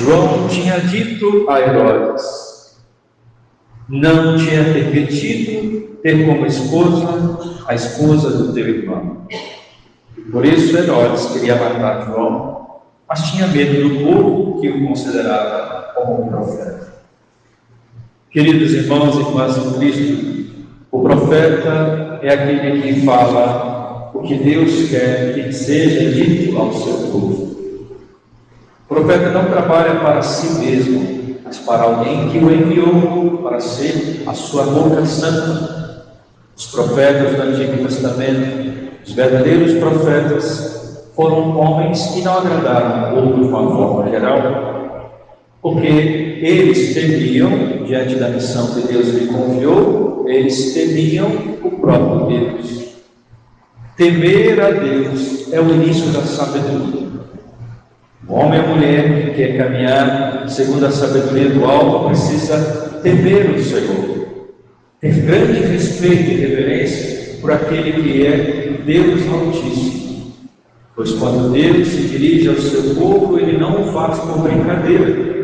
João tinha dito a Herodes: não tinha permitido ter como esposa a esposa do teu irmão. Por isso Herodes queria matar João, mas tinha medo do povo que o considerava como um profeta. Queridos irmãos e irmãs em Cristo, o profeta é aquele que fala o que Deus quer que seja dito ao seu povo. O profeta não trabalha para si mesmo, mas para alguém que o enviou para ser a sua boca santa. Os profetas do Antigo Testamento, os verdadeiros profetas, foram homens que não agradaram o povo de uma forma geral, porque eles temiam, diante da missão que Deus lhe confiou, eles temiam o próprio Deus. Temer a Deus é o início da sabedoria. O homem e a mulher que quer caminhar segundo a sabedoria do alto precisa temer o Senhor, ter grande respeito e reverência por aquele que é Deus Altíssimo, pois quando Deus se dirige ao seu povo, Ele não o faz por brincadeira.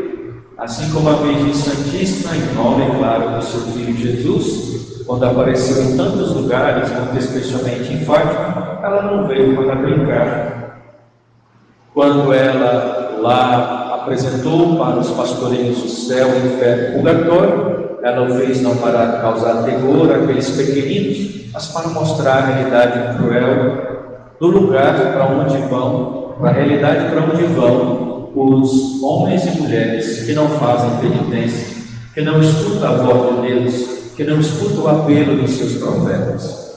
Assim como a Virgem Santíssima, em nome, claro, do seu Filho Jesus, quando apareceu em tantos lugares, muito especialmente em Fátima, ela não veio para brincar. Quando ela lá apresentou para os pastorinhos o céu, o inferno e o purgatório, ela o fez não para causar terror àqueles pequeninos, mas para mostrar a realidade cruel do lugar para onde vão, para a realidade para onde vão os homens e mulheres que não fazem penitência, que não escutam a voz de Deus, que não escutam o apelo dos seus profetas.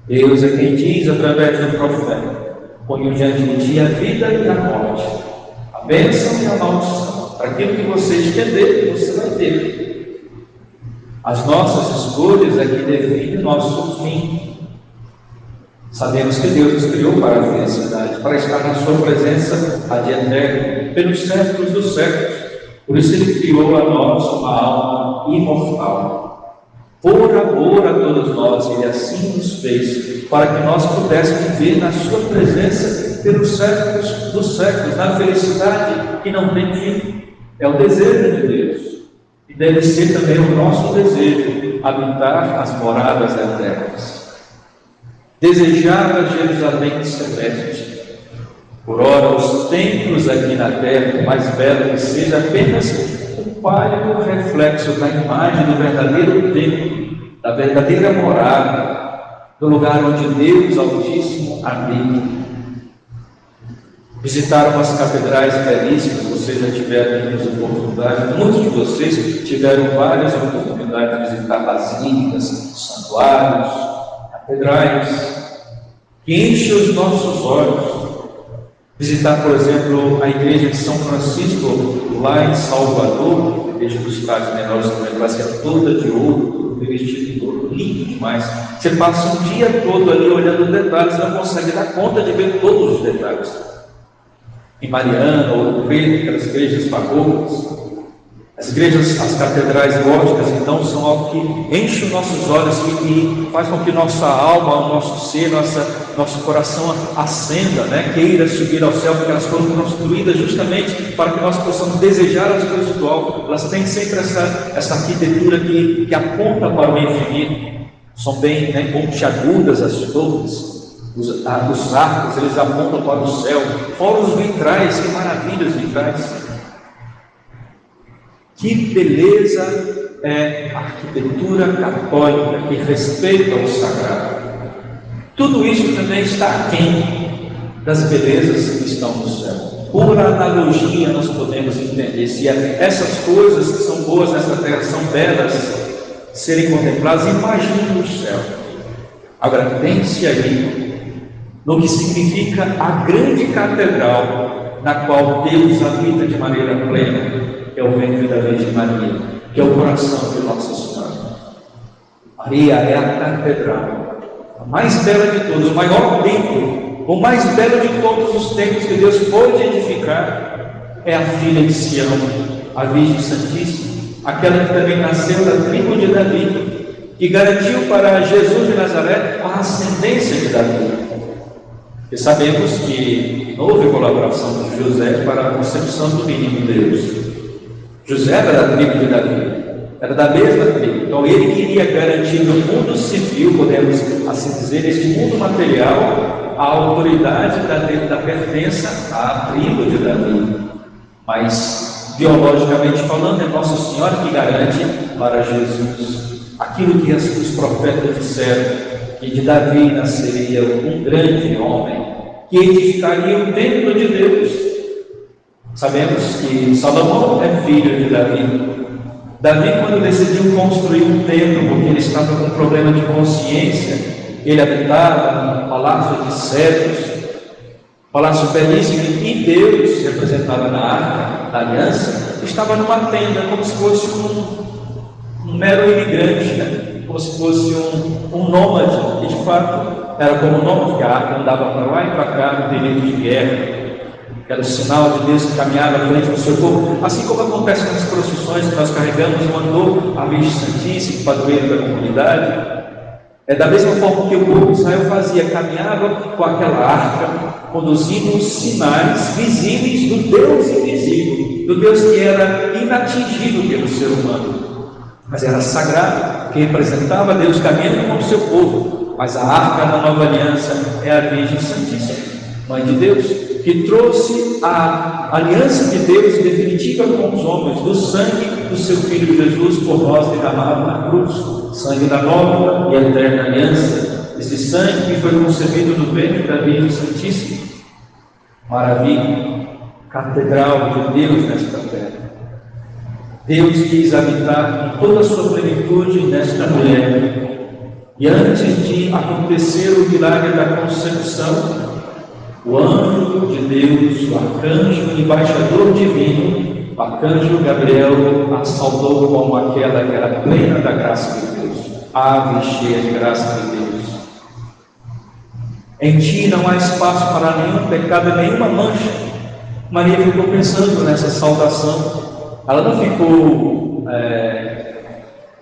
Deus é quem diz através do profeta: ponho diante de ti a vida e a morte, a bênção e a maldição. Para aquilo que você estender, você vai ter. As nossas escolhas é que definem o nosso fim. Sabemos que Deus nos criou para a felicidade, para estar na sua presença ad eterno, pelos séculos dos séculos. Por isso Ele criou a nós uma alma imortal. Por amor a todos nós, Ele assim nos fez, para que nós pudéssemos viver na sua presença pelos séculos dos séculos, na felicidade que não tem fim. É o desejo de Deus. E deve ser também o nosso desejo, habitar as moradas eternas. Desejar a Jerusalém celeste. Por ora, os templos aqui na terra, por mais belo que seja, apenas um pálido reflexo da imagem do verdadeiro templo, da verdadeira morada, do lugar onde Deus Altíssimo habita. Visitaram as catedrais belíssimas, vocês já tiveram muitas oportunidades, muitos de vocês tiveram várias oportunidades de visitar basílicas, santuários, catedrais, que enchem os nossos olhos. Visitar, por exemplo, a igreja de São Francisco, lá em Salvador, a igreja dos Estados Menores, que é toda de ouro, tudo revestido de ouro, lindo demais. Você passa um dia todo ali olhando os detalhes, não consegue dar conta de ver todos os detalhes. Em Mariana, Ouro Preto, aquelas igrejas barrocas, as igrejas, as catedrais góticas, então, são algo que enche os nossos olhos e faz com que nossa alma, o nosso ser, nosso coração acenda, né? Queira subir ao céu, porque elas foram construídas justamente para que nós possamos desejar as coisas do alto. Elas têm sempre essa arquitetura que aponta para o infinito. São bem, né, pontiagudas as torres. Os arcos, eles apontam para o céu. Fora os vitrais, que maravilhas vitrais. Que beleza é a arquitetura católica que respeita o sagrado. Tudo isso também está aquém das belezas que estão no céu. Por analogia, nós podemos entender se essas coisas que são boas nessa terra são belas serem contempladas. Imagine o céu. Agora, pense aí no que significa a grande catedral na qual Deus habita de maneira plena, que é o ventre da Virgem Maria, que é o coração de Nossa Senhora. Maria é a catedral, a mais bela de todos, o maior templo, o mais belo de todos os templos que Deus pôde edificar, é a filha de Sião, a Virgem Santíssima, aquela que também nasceu da tribo de Davi, que garantiu para Jesus de Nazaré a ascendência de Davi. E sabemos que que não houve colaboração de José para a concepção do menino Deus. José era da tribo de Davi, era da mesma tribo. Então ele queria garantir no mundo civil, podemos assim dizer, neste mundo material, a autoridade da pertença à tribo de Davi. Mas, biologicamente falando, é Nossa Senhora que garante para Jesus aquilo que os profetas disseram, que de Davi nasceria um grande homem, que edificaria o templo de Deus. Sabemos que Salomão é filho de Davi. Davi, quando decidiu construir um templo, porque ele estava com um problema de consciência, ele habitava num palácio de cedros, palácio belíssimo, e Deus, representado na arca da aliança, estava numa tenda, como se fosse um mero imigrante, né? Como se fosse um nômade, e de fato era como um nômade, porque a arca andava para lá e para cá no período de guerra. Era o sinal de Deus que caminhava à frente do seu povo, assim como acontece nas procissões que nós carregamos o andor à Virgem Santíssima, padroeiro da comunidade. É da mesma forma que o povo de Israel fazia, caminhava com aquela arca, conduzindo os sinais visíveis do Deus invisível, do Deus que era inatingível pelo ser humano, mas era sagrado, que representava Deus caminhando com o seu povo. Mas a arca da nova aliança é a Virgem Santíssima, Mãe de Deus, que trouxe a aliança de Deus definitiva com os homens, do sangue do seu Filho Jesus por nós derramado na cruz, sangue da nova e eterna aliança, esse sangue que foi concebido no ventre da Virgem Santíssima. Maravilha, catedral de Deus nesta terra. Deus quis habitar em toda a sua plenitude nesta mulher, e antes de acontecer o milagre da concepção, o anjo de Deus, o arcanjo embaixador divino, o arcanjo Gabriel, a saudou como aquela que era plena da graça de Deus, ave cheia de graça de Deus. Em ti não há espaço para nenhum pecado, nenhuma mancha. Maria ficou pensando nessa saudação. Ela não ficou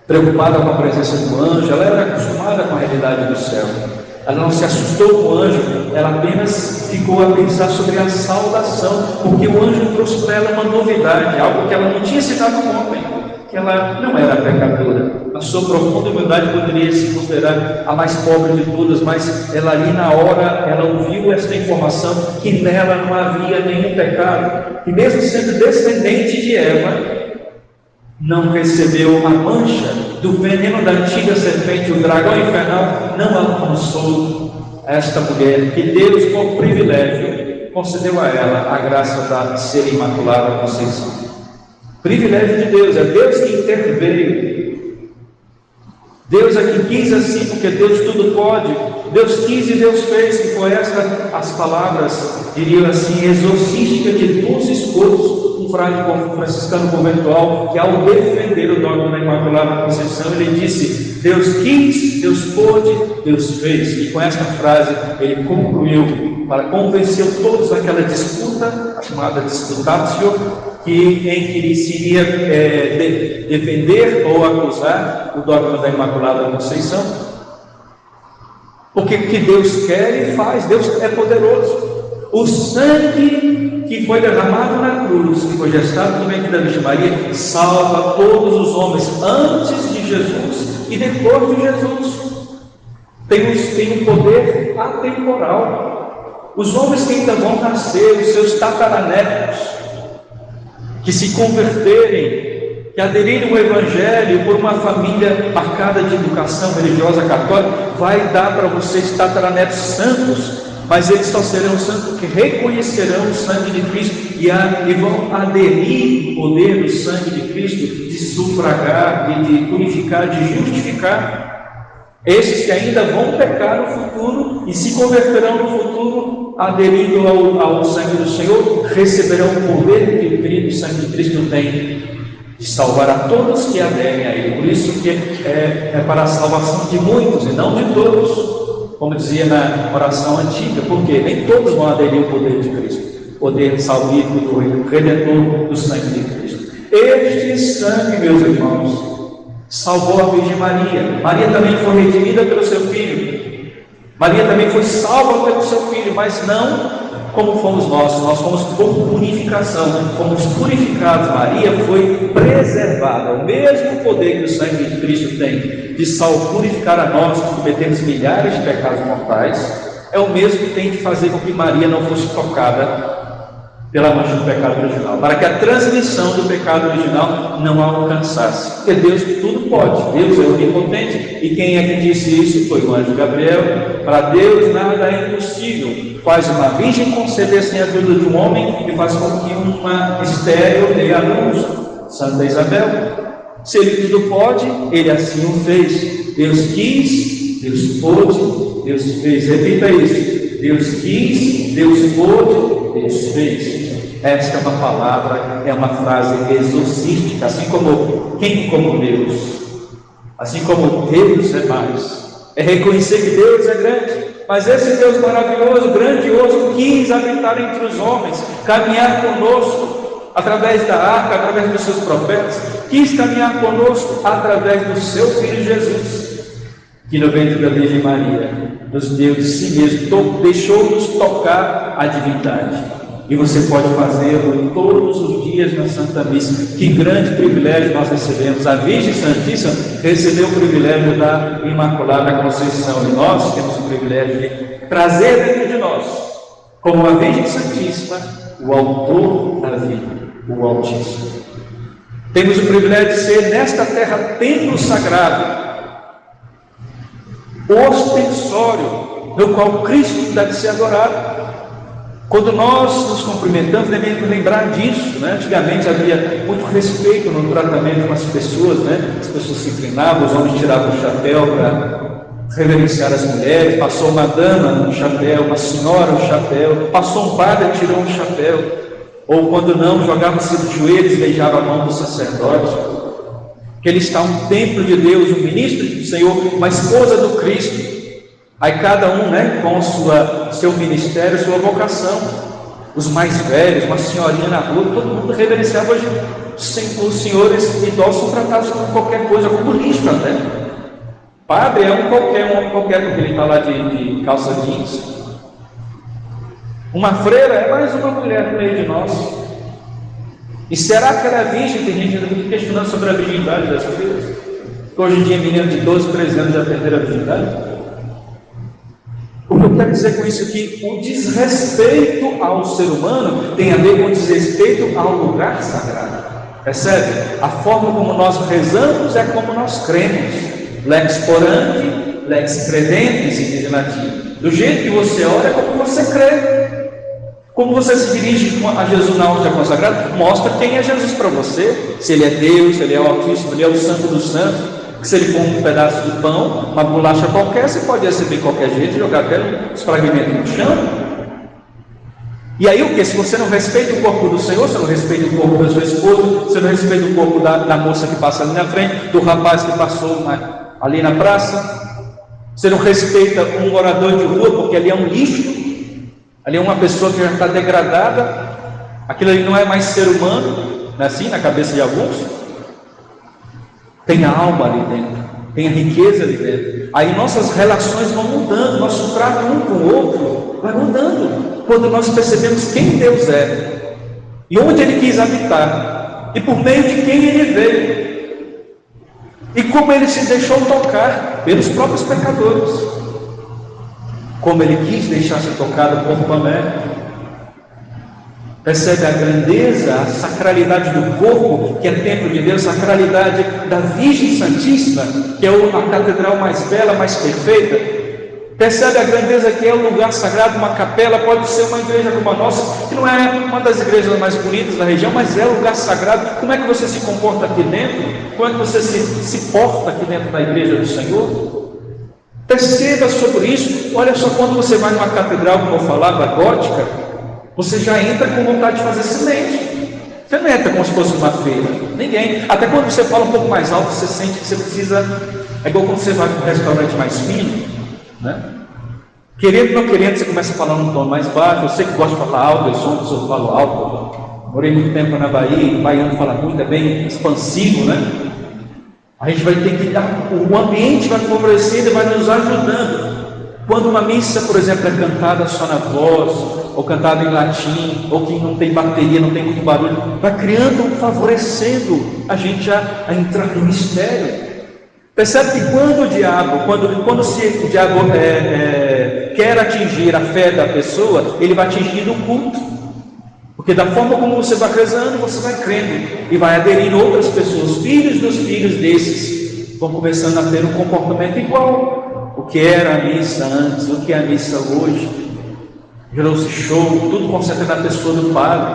preocupada com a presença do anjo, ela era acostumada com a realidade do céu. Ela não se assustou com o anjo, ela apenas ficou a pensar sobre a saudação, porque o anjo trouxe para ela uma novidade, algo que ela não tinha se dado conta, que ela não era pecadora. Na sua profunda humildade poderia se considerar a mais pobre de todas, mas ela ali na hora, ela ouviu esta informação, que nela não havia nenhum pecado, e mesmo sendo descendente de Eva, não recebeu a mancha do veneno da antiga serpente, o dragão infernal não alcançou esta mulher, que Deus, por privilégio, concedeu a ela a graça de ser imaculada conceição. Privilégio de Deus, é Deus que interveio. Deus é que quis assim, porque Deus tudo pode. Deus quis e Deus fez, que foi esta as palavras, diriam assim, exorcística de Dom Escotos, um frade franciscano conventual, que ao defender o dogma da Imaculada Conceição, ele disse: Deus quis, Deus pôde, Deus fez. E com esta frase ele concluiu, para convencer todos naquela disputa, a chamada disputatio, em que ele se iria defender ou acusar o dogma da Imaculada Conceição. Porque o que Deus quer e faz, Deus é poderoso. O sangue que foi derramado na cruz, que foi gestado no ventre da Virgem Maria, salva todos os homens antes de Jesus e depois de Jesus. Tem um poder atemporal. Os homens que ainda vão nascer, os seus tataranetos, que se converterem, que aderirem ao Evangelho por uma família marcada de educação religiosa católica, vai dar para vocês tataranetos santos, mas eles só serão santos que reconhecerão o sangue de Cristo e vão aderir ao poder do sangue de Cristo de sufragar, de purificar, de justificar. Esses que ainda vão pecar no futuro e se converterão no futuro, aderindo ao sangue do Senhor, receberão o poder que o querido sangue de Cristo tem de salvar a todos que aderem a Ele. Por isso que é para a salvação de muitos e não de todos, como dizia na oração antiga, porque nem todos vão aderir ao poder de Cristo, poder salvífico do Redentor do sangue de Cristo. Este sangue, meus irmãos, salvou a Virgem Maria. Maria também foi redimida pelo seu Filho. Maria também foi salva pelo seu Filho, mas não como fomos nós fomos por purificação, fomos purificados. Maria foi preservada. O mesmo poder que o sangue de Cristo tem de purificar a nós que cometemos milhares de pecados mortais, é o mesmo que tem de fazer com que Maria não fosse tocada pela mancha do pecado original, para que a transmissão do pecado original não a alcançasse. Porque Deus tudo pode, Deus é onipotente, e quem é que disse isso? Foi o anjo Gabriel. Para Deus nada é impossível. Faz uma virgem conceber sem a ajuda de um homem, e faz com que uma estéril dê a luz, Santa Isabel. Se ele tudo pode, ele assim o fez. Deus quis, Deus pôde, Deus fez. Repita isso: Deus quis, Deus pôde, Deus fez. Esta é uma palavra, é uma frase exorcística, assim como quem como Deus, assim como Deus é mais. É reconhecer que Deus é grande, mas esse Deus maravilhoso, grandioso, quis habitar entre os homens, caminhar conosco através da arca, através dos seus profetas, quis caminhar conosco através do seu Filho Jesus, que no ventre da Virgem Maria nos deu de si mesmo, deixou-nos tocar a divindade. E você pode fazê-lo todos os dias na Santa Missa. Que grande privilégio nós recebemos. A Virgem Santíssima recebeu o privilégio da Imaculada Conceição, e nós temos o privilégio de trazer dentro de nós, como a Virgem Santíssima, o Autor da vida, o Altíssimo. Temos o privilégio de ser nesta terra templo sagrado, ostensório, no qual Cristo deve ser adorado. Quando nós nos cumprimentamos, devemos lembrar disso, né? Antigamente havia muito respeito no tratamento com as pessoas, né? As pessoas se inclinavam, os homens tiravam o chapéu para reverenciar as mulheres, passou uma dama um chapéu, uma senhora um chapéu, passou um padre, tirou um chapéu, ou quando não, jogava-se de joelhos e beijava a mão do sacerdote. Que ele está um templo de Deus, um ministro do Senhor, uma esposa do Cristo. Aí cada um, né, com seu ministério, sua vocação. Os mais velhos, uma senhorinha na rua, todo mundo reverenciava. Hoje os senhores idosos são tratados como qualquer coisa, como lixo até. Padre é um qualquer, porque ele está lá de calça jeans. Uma freira é mais uma mulher no meio de nós. E será que ela é virgem? Tem gente ainda questionando sobre a virgindade das freiras. Hoje em dia, meninos de 12, 13 anos já perderam a virgindade. O que eu quero dizer com isso é que o desrespeito ao ser humano tem a ver com o desrespeito ao lugar sagrado. Percebe? A forma como nós rezamos é como nós cremos. Lex orandi, lex credentes, se diz em latim. Do jeito que você ora é como você crê. Como você se dirige a Jesus na hóstia consagrada, mostra quem é Jesus para você. Se ele é Deus, se ele é o Altíssimo, ele é o Santo dos Santos. Se ele for um pedaço de pão, uma bolacha qualquer, você pode receber de qualquer jeito e jogar até os fragmentos no chão. E aí o que? Se você não respeita o corpo do Senhor, você não respeita o corpo da sua esposa, você não respeita o corpo da moça que passa ali na frente, do rapaz que passou ali na praça, você não respeita um morador de rua, porque ali é um lixo, ali é uma pessoa que já está degradada, aquilo ali não é mais ser humano, não é assim na cabeça de alguns? Tem a alma ali dentro, tem a riqueza ali dentro. Aí nossas relações vão mudando, nosso trato um com o outro vai mudando, quando nós percebemos quem Deus é, e onde Ele quis habitar, e por meio de quem Ele veio, e como Ele se deixou tocar pelos próprios pecadores, como Ele quis deixar-se tocado por Tomé. Percebe a grandeza, a sacralidade do corpo, que é templo de Deus, a sacralidade da Virgem Santíssima, que é a catedral mais bela, mais perfeita. Percebe a grandeza que é o lugar sagrado, uma capela, pode ser uma igreja como a nossa, que não é uma das igrejas mais bonitas da região, mas é um lugar sagrado. Como é que você se comporta aqui dentro? Como é que você se porta aqui dentro da igreja do Senhor? Perceba sobre isso. Olha só, quando você vai numa catedral, como eu falava, gótica, você já entra com vontade de fazer silêncio. Você não entra como se fosse uma feira. Ninguém. Até quando você fala um pouco mais alto, você sente que você precisa. É igual quando você vai para um restaurante mais fino, né? Querendo ou não querendo, você começa a falar num tom mais baixo. Eu sei que gosta de falar alto, eu sou uma pessoa que fala alto. Morei muito tempo na Bahia, o baiano fala muito, é bem expansivo, né? A gente vai ter que dar. O ambiente vai favorecendo e vai nos ajudando. Quando uma missa, por exemplo, é cantada só na voz, ou cantado em latim, ou que não tem bateria, não tem muito barulho, vai criando, favorecendo a gente a entrar no mistério. Percebe que quando o diabo, quando o diabo quer atingir a fé da pessoa, ele vai atingir o culto. Porque da forma como você vai rezando, você vai crendo e vai aderindo outras pessoas, filhos dos filhos desses, vão começando a ter um comportamento igual. O que era a missa antes, o que é a missa hoje, virou-se show, tudo concentra na pessoa do padre.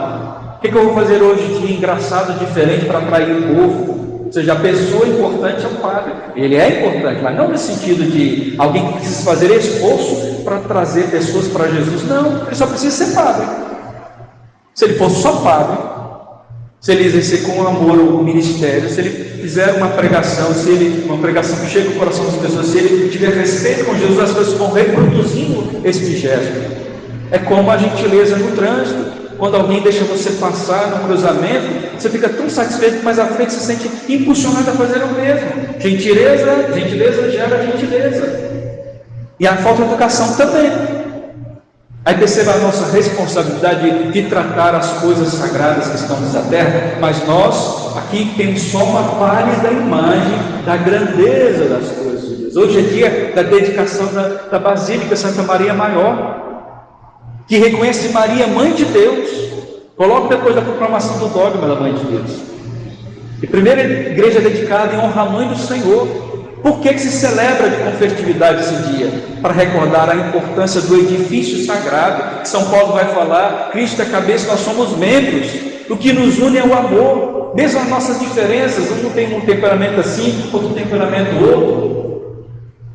O que eu vou fazer hoje de engraçado, diferente para atrair o povo? Ou seja, a pessoa importante é o padre. Ele é importante, mas não no sentido de alguém que precisa fazer esforço para trazer pessoas para Jesus. Não, ele só precisa ser padre. Se ele for só padre, se ele exercer com amor o ministério, se ele fizer uma pregação, uma pregação que chega ao coração das pessoas, se ele tiver respeito com Jesus, as pessoas vão reproduzindo este gesto. É como a gentileza no trânsito. Quando alguém deixa você passar no cruzamento, você fica tão satisfeito que mais à frente se sente impulsionado a fazer o mesmo. Gentileza gera gentileza. E a falta de educação também. Aí perceba a nossa responsabilidade de tratar as coisas sagradas que estão nessa terra, mas nós aqui temos só uma pálida imagem da grandeza das coisas de Deus. Hoje é dia da dedicação da Basílica Santa Maria Maior, que reconhece Maria Mãe de Deus. Coloque depois da proclamação do dogma da Mãe de Deus. E primeira igreja dedicada em honra à Mãe do Senhor. Por que se celebra de convertibilidade esse dia? Para recordar a importância do edifício sagrado, que São Paulo vai falar, Cristo é a cabeça, nós somos membros. O que nos une é o amor, mesmo as nossas diferenças, um tem um temperamento assim, outro temperamento outro.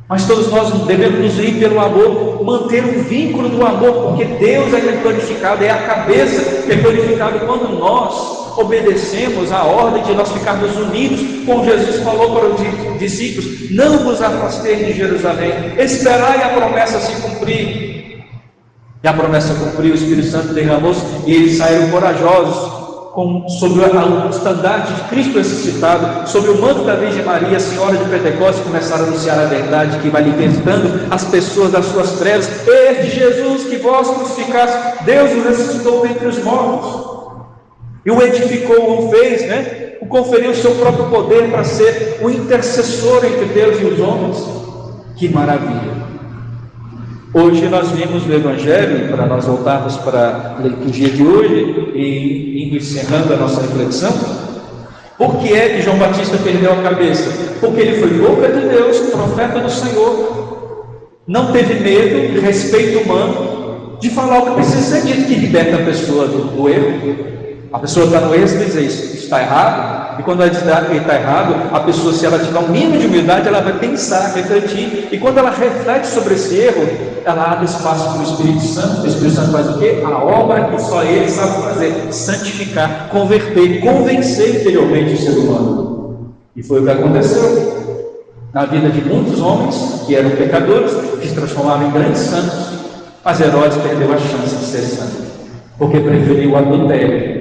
Mas todos nós devemos nos unir pelo amor, manter um vínculo do amor, porque Deus é glorificado, é a cabeça que é glorificada quando nós obedecemos a ordem de nós ficarmos unidos, como Jesus falou para os discípulos: não vos afasteis de Jerusalém, esperai a promessa se cumprir. E a promessa cumpriu, o Espírito Santo derramou-se e eles saíram corajosos, sobre o estandarte de Cristo ressuscitado, sobre o manto da Virgem Maria, Senhora de Pentecostes, começaram a anunciar a verdade que vai libertando as pessoas das suas trevas. Este Jesus que vós crucificaste, Deus o ressuscitou dentre os mortos e o edificou, o fez, o conferiu o seu próprio poder para ser o intercessor entre Deus e os homens. Que maravilha! Hoje nós vimos no Evangelho, para nós voltarmos para a liturgia de hoje e indo encerrando a nossa reflexão, por que é que João Batista perdeu a cabeça? Porque ele foi boca de Deus, profeta do Senhor, não teve medo de respeito humano de falar o que precisa ser dito, que liberta a pessoa do erro. A pessoa está no erro e diz: isso está errado. E quando ela diz que está errado, a pessoa, se ela tiver um mínimo de humildade, ela vai pensar, refletir. E quando ela reflete sobre esse erro, ela abre espaço para o Espírito Santo. O Espírito Santo faz o quê? A obra que só ele sabe fazer: santificar, converter, convencer interiormente o ser humano. E foi o que aconteceu na vida de muitos homens que eram pecadores, que se transformavam em grandes santos. Mas Herodes perdeu a chance de ser santo, porque preferiu o adultério,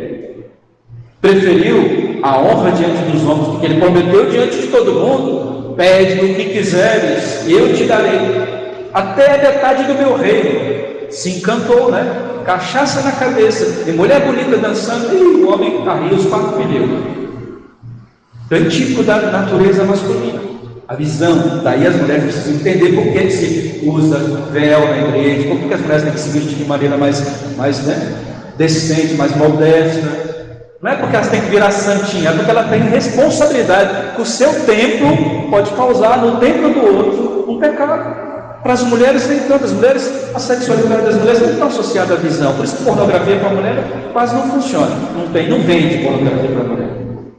preferiu a honra diante dos homens, porque ele prometeu diante de todo mundo: pede o que quiseres, eu te darei, até a metade do meu reino. Se encantou, cachaça na cabeça, e mulher bonita dançando, e o homem carria os 4 pneus. É típico da natureza masculina, a visão. Daí as mulheres precisam entender por que se usa véu na igreja, por que as mulheres têm que se vestir de maneira mais decente, mais modesta. Não é porque elas têm que virar santinha, é porque ela tem responsabilidade, que o seu templo pode causar no templo do outro um pecado. Para as mulheres nem tanto. As mulheres, a sexualidade das mulheres não está associada à visão, por isso que pornografia para a mulher quase não funciona, não vende pornografia para a mulher.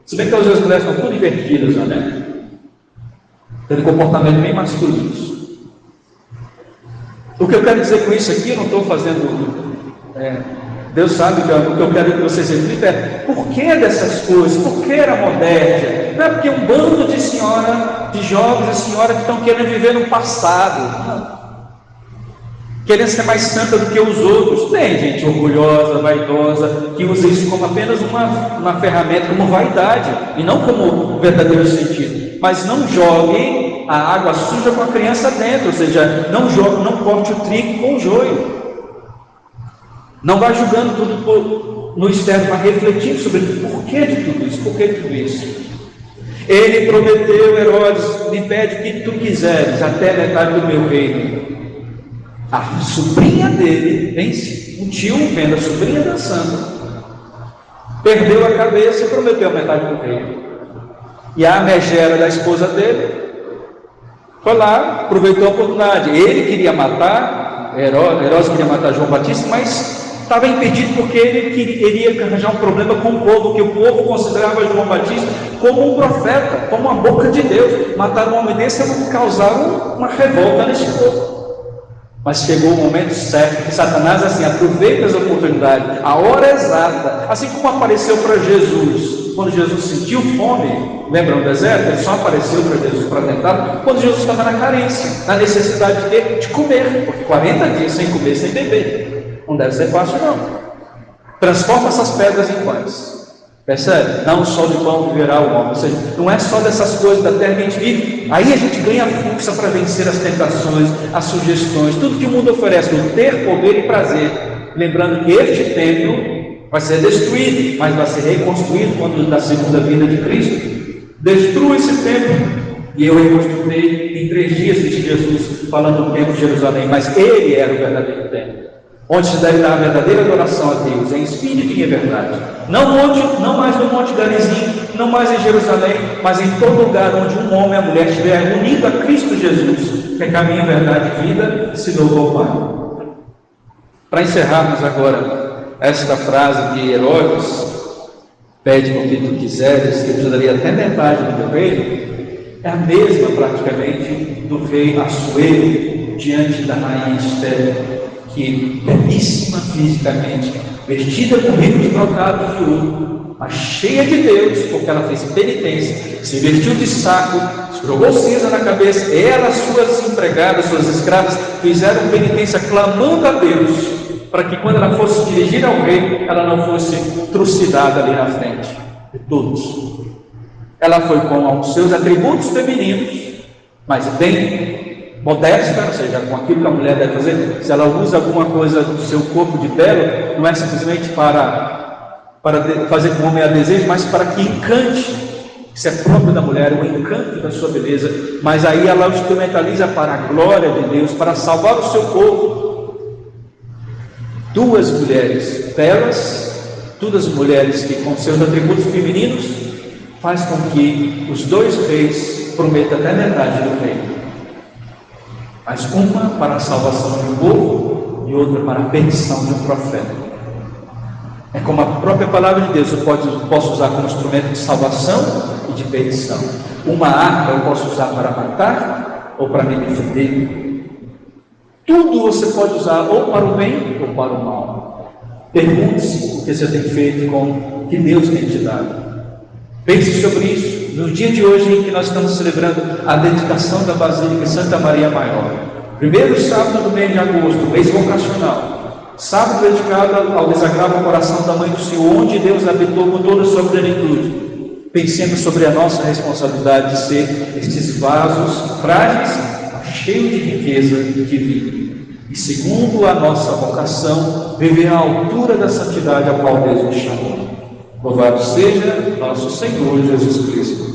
Se bem que hoje as mulheres estão tudo invertidas, tendo comportamento bem masculinos. O que eu quero dizer com isso aqui, eu não estou fazendo... Deus sabe que o que eu quero que vocês reflitam é: por que dessas coisas? Por que era modéstia? Não é porque um bando de senhora, de jovens e senhoras que estão querendo viver no passado, não. Querendo ser mais santa do que os outros. Tem gente orgulhosa, vaidosa, que usa isso como apenas uma ferramenta, como vaidade, e não como verdadeiro sentido. Mas não jogue a água suja com a criança dentro, ou seja, não corte o trigo com o joio. Não vá julgando tudo no externo, mas refletindo sobre o porquê de tudo isso, por que de tudo isso. Ele prometeu, Herodes, me pede o que tu quiseres, até metade do meu reino. A sobrinha dele, o tio vendo a sobrinha dançando, perdeu a cabeça e prometeu a metade do reino. E a megera da esposa dele foi lá, aproveitou a oportunidade. Ele queria matar, Herodes queria matar João Batista, mas estava impedido porque ele queria arranjar um problema com o povo, que o povo considerava João Batista como um profeta, como a boca de Deus. Matar um homem desse ia causar uma revolta nesse povo. Mas chegou o momento certo, que Satanás assim aproveita as oportunidades, a hora exata, assim como apareceu para Jesus, quando Jesus sentiu fome. Lembra no deserto? Ele só apareceu para Jesus para tentar quando Jesus estava na carência, na necessidade de comer, porque 40 dias sem comer, sem beber, não deve ser fácil não. Transforma essas pedras em pães. Percebe? Não só de pão viverá o homem. Ou seja, não é só dessas coisas da terra que a gente vive. Aí a gente ganha força para vencer as tentações, as sugestões, tudo que o mundo oferece, o ter, poder e prazer. Lembrando que este templo vai ser destruído, mas vai ser reconstruído quando da segunda vinda de Cristo. Destrua esse templo e eu reconstruirei em 3 dias, disse Jesus, falando do templo de Jerusalém. Mas ele era o verdadeiro templo, onde se deve dar a verdadeira adoração a Deus, em espírito e em verdade. Não mais no Monte Garizim, não mais em Jerusalém, mas em todo lugar onde um homem e a mulher estiver unido a Cristo Jesus, que é caminho, verdade e vida, se louvou ao Pai. Para encerrarmos agora esta frase de Herodes, pede o que tu quiseres, que eu te daria até metade do teu reino, é a mesma praticamente do rei Assuero diante da rainha Esther, que belíssima fisicamente, vestida com rico de brocado de ouro, mas cheia de Deus, porque ela fez penitência, se vestiu de saco, jogou cinza na cabeça, ela, suas empregadas, suas escravas, fizeram penitência clamando a Deus, para que quando ela fosse dirigir ao rei, ela não fosse trucidada ali na frente de todos. Ela foi com os seus atributos femininos, mas bem modesta, ou seja, com aquilo que a mulher deve fazer. Se ela usa alguma coisa do seu corpo de belo, não é simplesmente para fazer com o homem a desejo, mas para que encante. Isso é próprio da mulher, o encanto da sua beleza. Mas aí ela o instrumentaliza para a glória de Deus, para salvar o seu povo. 2 mulheres belas, 2 mulheres que com seus atributos femininos faz com que os 2 reis prometam até metade do reino. Mas uma para a salvação de um povo e outra para a perdição de um profeta. É como a própria palavra de Deus, eu posso usar como instrumento de salvação e de perdição. Uma arma eu posso usar para matar ou para me defender. Tudo você pode usar ou para o bem ou para o mal. Pergunte-se o que você tem feito com o que Deus tem te dado. Pense sobre isso. No dia de hoje em que nós estamos celebrando a dedicação da Basílica Santa Maria Maior, primeiro sábado do mês de agosto, mês vocacional, sábado dedicado ao desagravo ao coração da Mãe do Senhor, onde Deus habitou com toda a sua plenitude. Pensemos sobre a nossa responsabilidade de ser estes vasos frágeis, cheios de riqueza divina. E segundo a nossa vocação, viver à altura da santidade a qual Deus nos chamou. Louvado seja nosso Senhor Jesus Cristo.